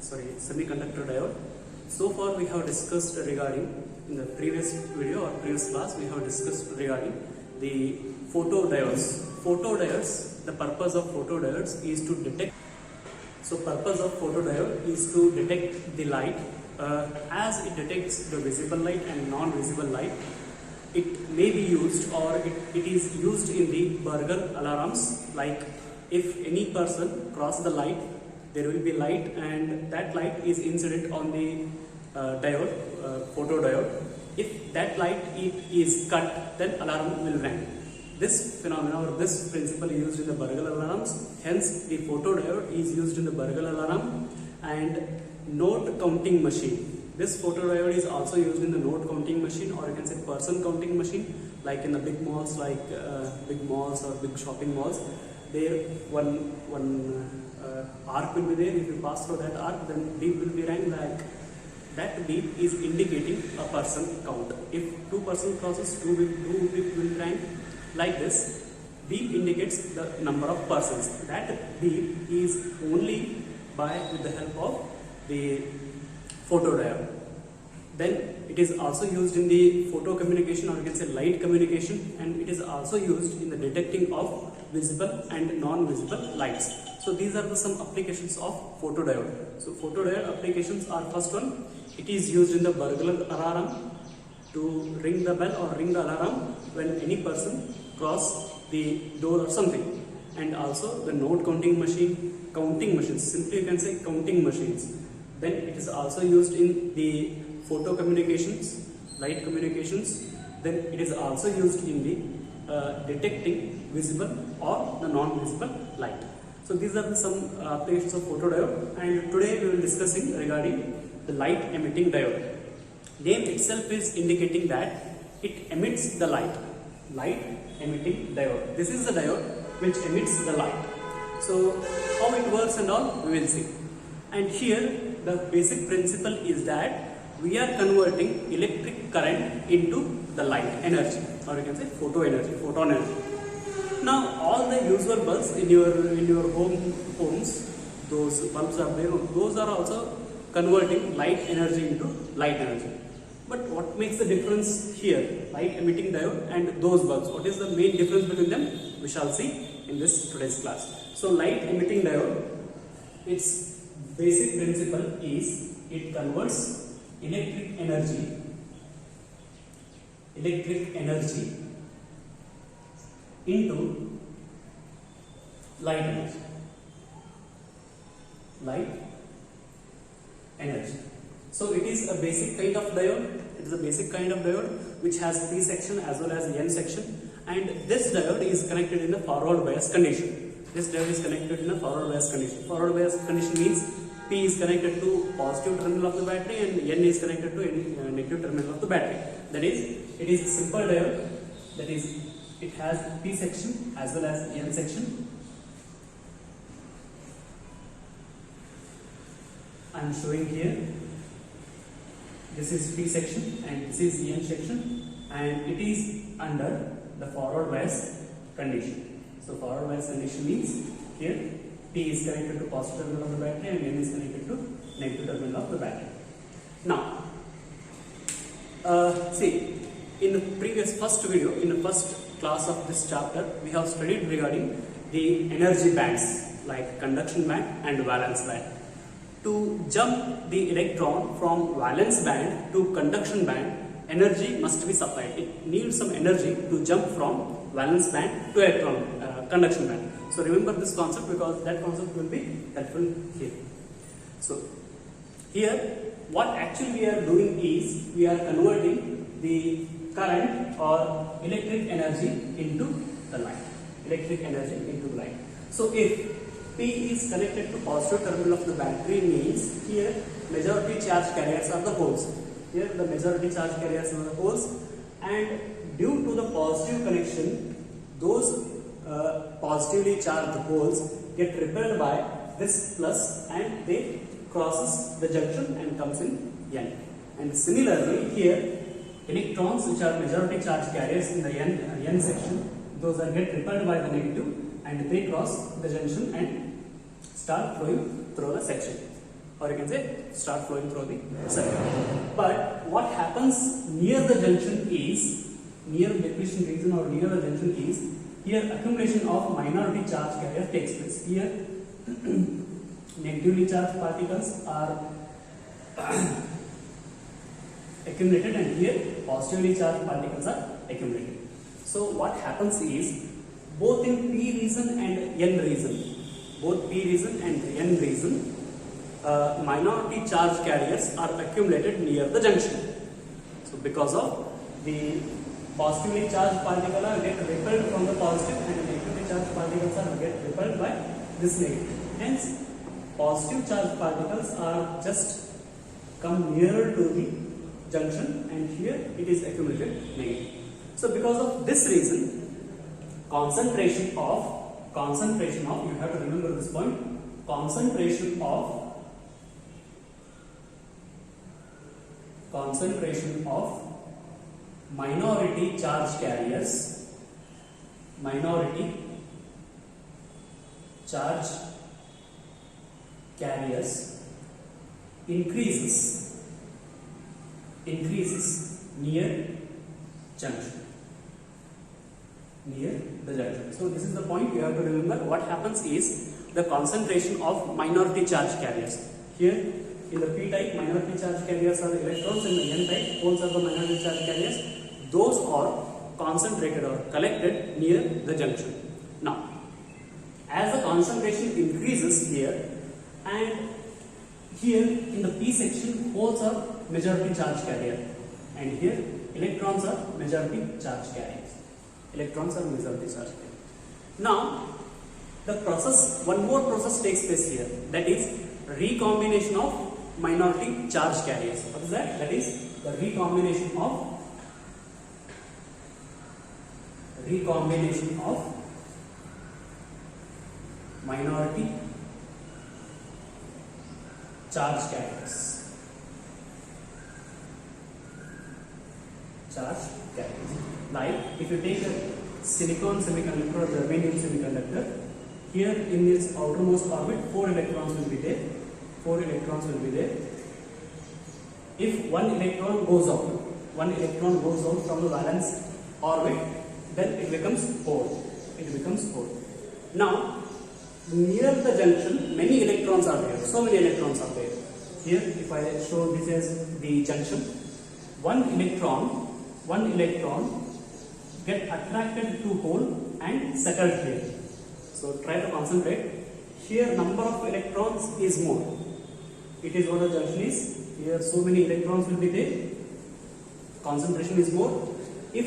semiconductor diode. So far we have discussed regarding, in the previous video or previous class we have discussed regarding the photodiodes. The purpose of photodiodes is to detect. So purpose of photodiode is to detect the light. As it detects the visible light and non-visible light, it may be used or it is used in the burglar alarms. Like if any person cross the light, there will be light and that light is incident on the photodiode. If that light is cut, then alarm will ring. This phenomenon or this principle is used in the burglar alarms. Hence, the photodiode is used in the burglar alarm and note counting machine. This photodiode is also used in the note counting machine, or you can say person counting machine, like in the big malls, like big malls or big shopping malls. There one arc will be there. If you pass through that arc, then beep will be rang. Like that beep is indicating a person count. If two person crosses, two beep will rang. Like this, beep indicates the number of persons. That beep is only with the help of the photodiode. Then it is also used in the photo communication, or you can say light communication, and it is also used in the detecting of visible and non-visible lights. So these are some applications of photodiode. So photodiode applications are: first one, it is used in the burglar alarm to ring the bell or ring the alarm when any person cross the door or something. And also the note counting machine, counting machines, simply you can say counting machines. Then it is also used in the photo communications, light communications. Then it is also used in the detecting visible or the non-visible light. So these are some applications of photodiode, and today we will be discussing regarding the light emitting diode. Name itself is indicating that it emits the light. Light emitting diode. This is the diode which emits the light. So how it works and all we will see. And here the basic principle is that we are converting electric current into the light energy, or you can say photon energy. Now all the usual bulbs in your homes, those bulbs are there. Those are also converting light energy into light energy. But what makes the difference here, light emitting diode and those bulbs? What is the main difference between them? We shall see in this today's class. So light emitting diode, its basic principle is it converts electric energy into light energy. So it is a basic kind of diode. It is a basic kind of diode which has P section as well as N section, and this diode is connected in a forward bias condition. Forward bias condition means P is connected to positive terminal of the battery and N is connected to negative terminal of the battery. That is, it is a simple diode. That is, it has P section as well as N section. I am showing here. This is P section and this is N section, and it is under the forward bias condition. So forward bias condition means here P is connected to positive terminal of the battery and N is connected to negative terminal of the battery. Now, see, in the previous first video, in the first class of this chapter, we have studied regarding the energy bands like conduction band and valence band. To jump the electron from valence band to conduction band, energy must be supplied. It needs some energy to jump from valence band to conduction band. So remember this concept, because that concept will be helpful here. So here what actually we are doing is we are converting the current or electric energy into the light. So if P is connected to positive terminal of the battery, means here majority charge carriers are the holes. Here the majority charge carriers are the holes, and due to the positive connection, those positively charged holes get repelled by this plus and they crosses the junction and comes in N. And similarly here, electrons which are majority charge carriers in the N section, those are get repelled by the negative and they cross the junction and start flowing through the section. or you can say start flowing through the circuit. But what happens near the junction is, near depletion region or near the junction is, here accumulation of minority charge carrier takes place. Here negatively charged particles are accumulated and here positively charged particles are accumulated. So what happens is, both in P region and N region, both P region and N region, minority charge carriers are accumulated near the junction. So because of the positively charged particles are get repelled from the positive and negatively charged particles are get repelled by this negative. Hence, positive charged particles are just come nearer to the junction and here it is accumulated negative. So because of this reason, concentration of you have to remember this point, concentration of minority charge carriers, increases near junction, near the junction. So this is the point you have to remember. What happens is the concentration of minority charge carriers. Here in the P type, minority charge carriers are the electrons. In the N type, holes are the minority charge carriers. Those are concentrated or collected near the junction. Now, as the concentration increases here, and here in the P section, holes are majority charge carrier, and here electrons are majority charge carriers. Now, the process, one more process takes place here, that is recombination of minority charge carriers. What is that? That is the recombination of minority charge carriers. Like if you take a silicon semiconductor or germanium semiconductor, here in its outermost orbit 4 electrons will be there. If one electron goes out from the valence orbit, then it becomes 4. Now, near the junction, many electrons are there. So many electrons are there. Here, if I show this as the junction, one electron get attracted to hole and settled here. So try to concentrate. Here number of electrons is more. It is what the junction is. Here so many electrons will be there. Concentration is more. If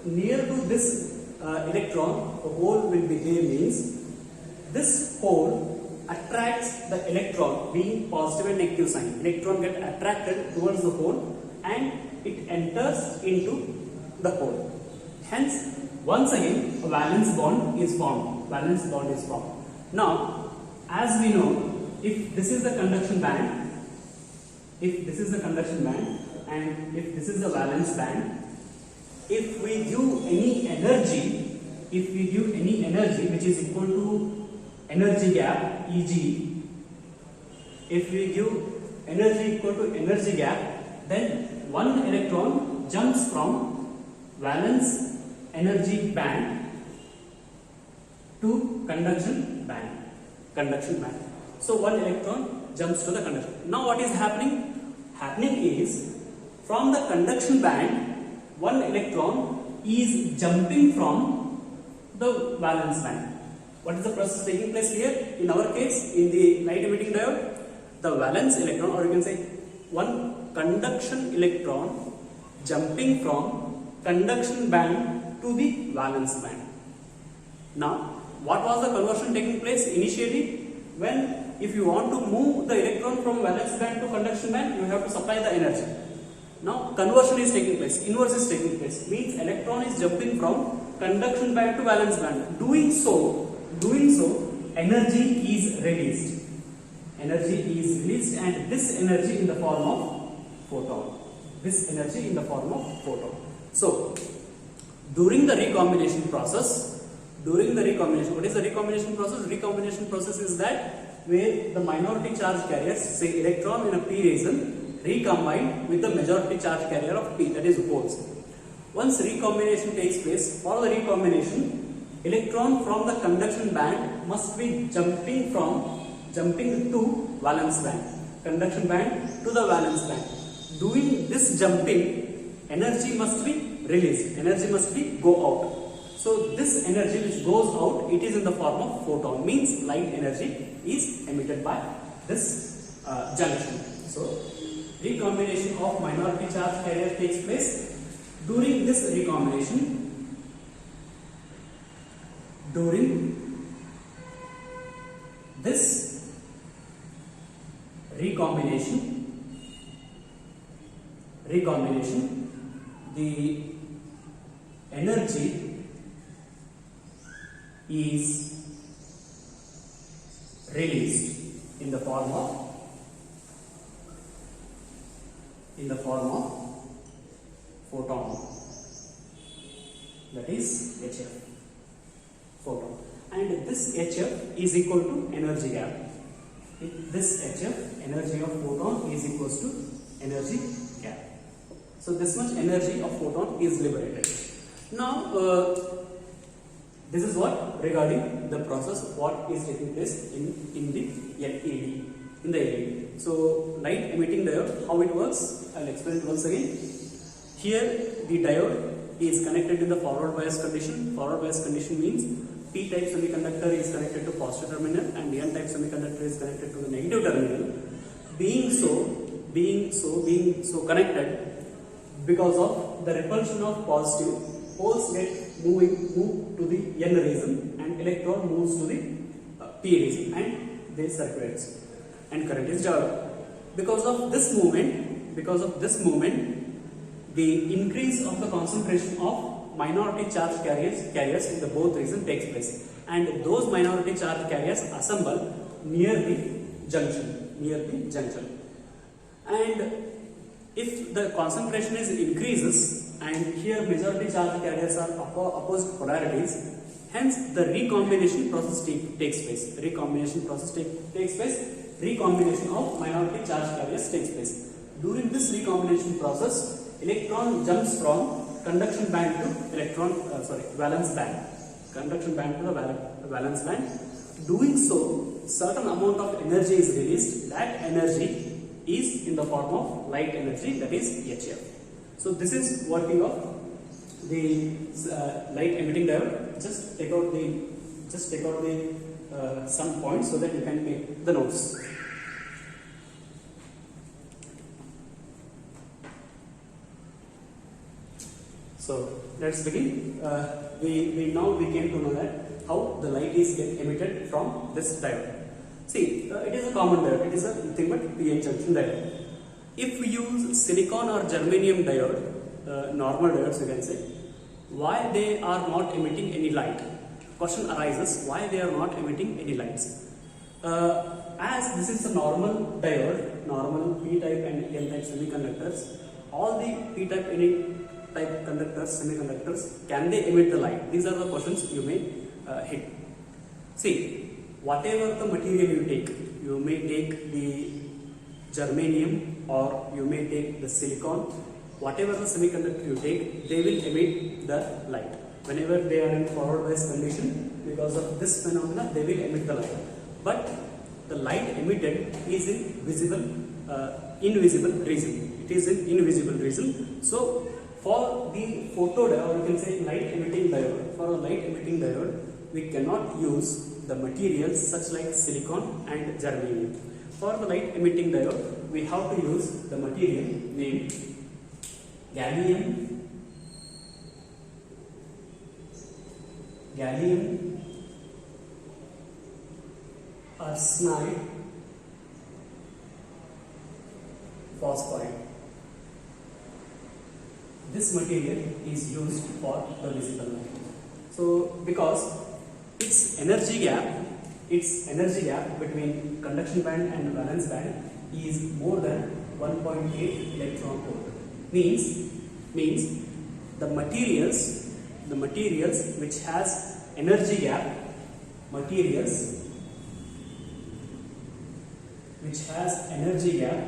near to this electron, a hole will be there, means this hole attracts the electron, being positive and negative sign. Electron get attracted towards the hole and it enters into the hole. Hence, once again, a valence bond is formed. Now, as we know, if this is the conduction band, and if this is the valence band, if we give any energy, which is equal to energy gap, Eg, if we give energy equal to energy gap, then one electron jumps from valence energy band to conduction band. So one electron jumps to the conduction. Now what is happening? Is from the conduction band, one electron is jumping from the valence band. What is the process taking place here? In our case, in the light emitting diode, the valence electron, or you can say one conduction electron jumping from conduction band to the valence band. Now, what was the conversion taking place initially? When if you want to move the electron from valence band to conduction band, you have to supply the energy. Now, conversion is taking place, inverse is taking place, means electron is jumping from conduction band to valence band. Doing so, energy is released. And this energy in the form of photon. So, during the recombination process, what is the recombination process? Recombination process is that where the minority charge carriers, say electron in a p region, recombine with the majority charge carrier of p, that is holes. Once recombination takes place, for the recombination, electron from the conduction band must be jumping to valence band, conduction band to the valence band. Doing this jumping, energy must be released, energy must be go out. So this energy which goes out, it is in the form of photon, means light energy is emitted by this junction. So recombination of minority charge carrier takes place. During this recombination, the energy is released in the form of photon, that is HF, photon, and this HF is equal to energy gap. This HF, energy of photon, is equals to energy gap. So this much energy of photon is liberated. Now this is what regarding the process what is taking place in the LED. So light emitting diode, how it works, I will explain it once again. Here the diode is connected in the forward bias condition. Forward bias condition means P-type semiconductor is connected to positive terminal and N-type semiconductor is connected to the negative terminal. Being so connected, because of the repulsion of positive, holes get moved to the N region and electron moves to the P region and they circulate and current is developed. Because of this movement, the increase of the concentration of minority charge carriers in the both regions takes place, and those minority charge carriers assemble near the junction. And if the concentration is increases, and here majority charge carriers are opposite polarities, hence the recombination process takes place. Recombination of minority charge carriers takes place. During this recombination process, electron jumps from conduction band to valence band. Conduction band to the valence band. Doing so, certain amount of energy is released. That energy is in the form of light energy, that is HF. So this is working of the light emitting diode. Just take out the some points so that you can make the notes. So let's begin. We came to know that how the light is emitted from this diode. See, it is a common diode. It is a nothing but PN junction diode. If we use silicon or germanium diode, normal diodes you can say, why they are not emitting any light? Question arises, why they are not emitting any lights? As this is a normal diode, normal P-type and N-type semiconductors, all the P-type and N-type semiconductors, can they emit the light? These are the questions you may hit. See, whatever the material you take, you may take the germanium or you may take the silicon, whatever the semiconductor you take, they will emit the light. Whenever they are in forward bias condition, because of this phenomena, they will emit the light. But the light emitted is in invisible region. It is in invisible region. So for the photodiode, or you can say light emitting diode, for a light emitting diode, we cannot use the materials such like silicon and germanium. For the light emitting diode, we have to use the material named gallium arsenide phosphide. This material is used for the visible light. So because its energy gap between conduction band and valence band is more than 1.8 electron volt. Means the materials which has energy gap, materials which has energy gap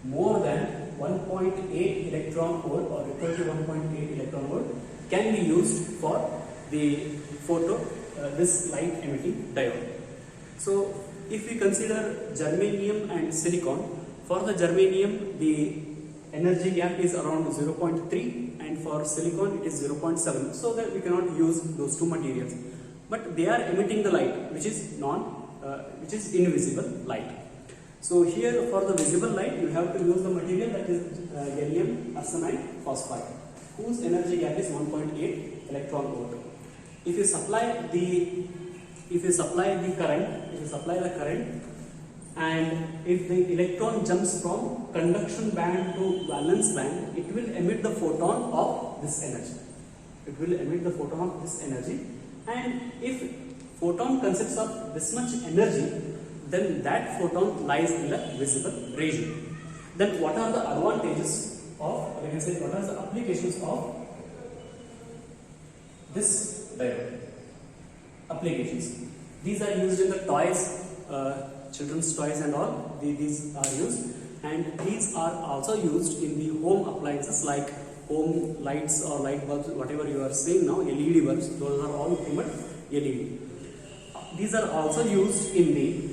more than 1.8 electron volt or equal to 1.8 electron volt can be used for the this light emitting diode. So if we consider germanium and silicon, for the germanium the energy gap is around 0.3 and for silicon it is 0.7, so that we cannot use those two materials, but they are emitting the light which is invisible light. So here for the visible light you have to use the material that is gallium arsenide phosphide, whose energy gap is 1.8 electron volt. If you supply the current, and if the electron jumps from conduction band to valence band, it will emit the photon of this energy. It will emit the photon of this energy, and if photon consists of this much energy, then that photon lies in the visible region. Then what are the advantages of, we can say, what are the applications of this diode? Applications. These are used in the toys, children's toys and all. These are used, and these are also used in the home appliances like home lights or light bulbs, whatever you are seeing now, LED bulbs. Those are all nothing but LED. These are also used in the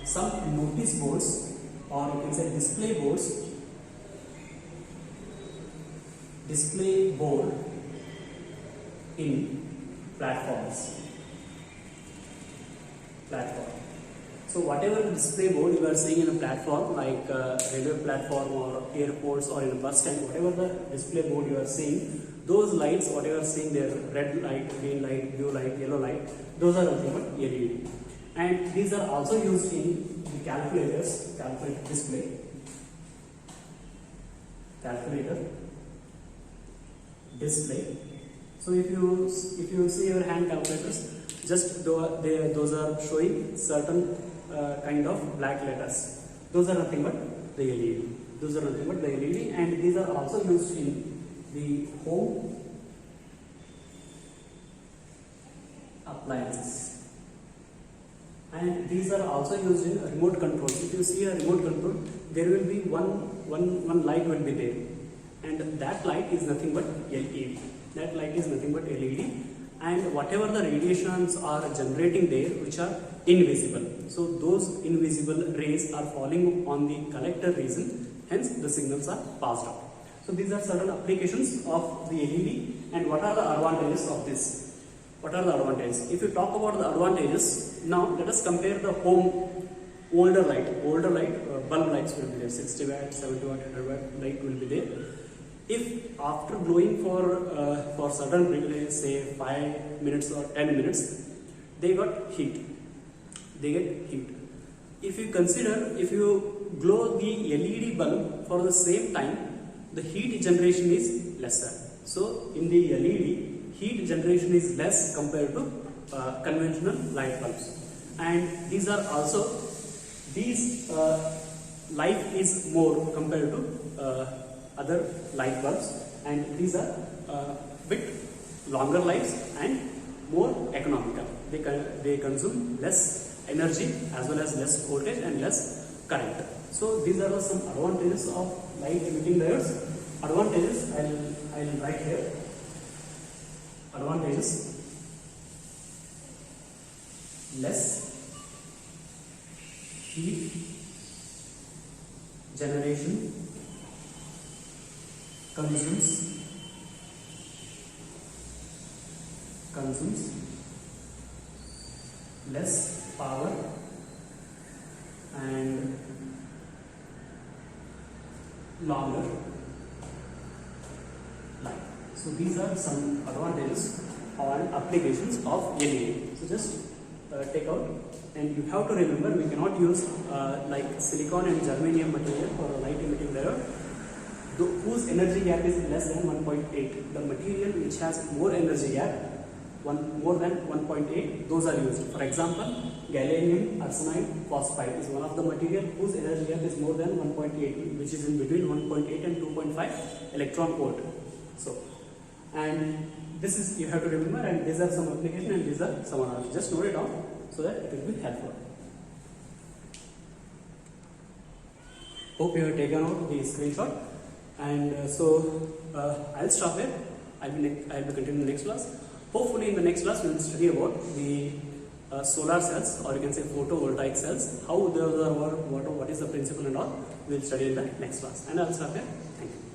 some notice boards, or you can say display boards. Display board in platforms. So whatever display board you are seeing in a platform, like railway platform or airports or in a bus stand, whatever the display board you are seeing, those lights, whatever you are seeing there, red light, green light, blue light, yellow light, those are nothing but LED. And these are also used in the calculators, calculator display, calculator display. So if you see your hand calculators, just those are showing certain kind of black letters. Those are nothing but the LED. Those are nothing but the LED, and these are also used in the home appliances. And these are also used in remote controls. If you see a remote control, there will be one light will be there, and that light is nothing but LED. That light is nothing but LED, and whatever the radiations are generating there, which are invisible. So those invisible rays are falling on the collector region, hence the signals are passed out. So these are certain applications of the LED, and what are the advantages of this? What are the advantages? If you talk about the advantages, now let us compare the home older light, bulb lights will be there, 60 watt, 70 watt, 100 watt light will be there. If after glowing for certain period, say 5 minutes or 10 minutes, they get heat. If you consider, if you glow the LED bulb for the same time, the heat generation is lesser. So in the LED, heat generation is less compared to conventional light bulbs. And these are also, life is more compared to other light bulbs, and these are bit longer lives and more economical. They consume less energy as well as less voltage and less current. So these are some advantages of light emitting diodes. Advantages, I'll write here. Advantages: less heat generation, consumes less power, and longer life. So these are some advantages and applications of LED. So just take out, and you have to remember, we cannot use like silicon and germanium material for a light emitting diode whose energy gap is less than 1.8. The material which has more energy gap, more than 1.8, those are used. For example, gallium arsenide phosphide is one of the material whose energy gap is more than 1.8, which is in between 1.8 and 2.5 electron volt. So, and this is, you have to remember, and these are some application and these are some others. Just note it down so that it will be helpful. Hope you have taken out the screenshot. And I'll stop here. I'll be continuing the next class. Hopefully in the next class we will study about the solar cells, or you can say photovoltaic cells, how those are, what is the principle and all. We will study in the next class. And I'll stop here. Thank you.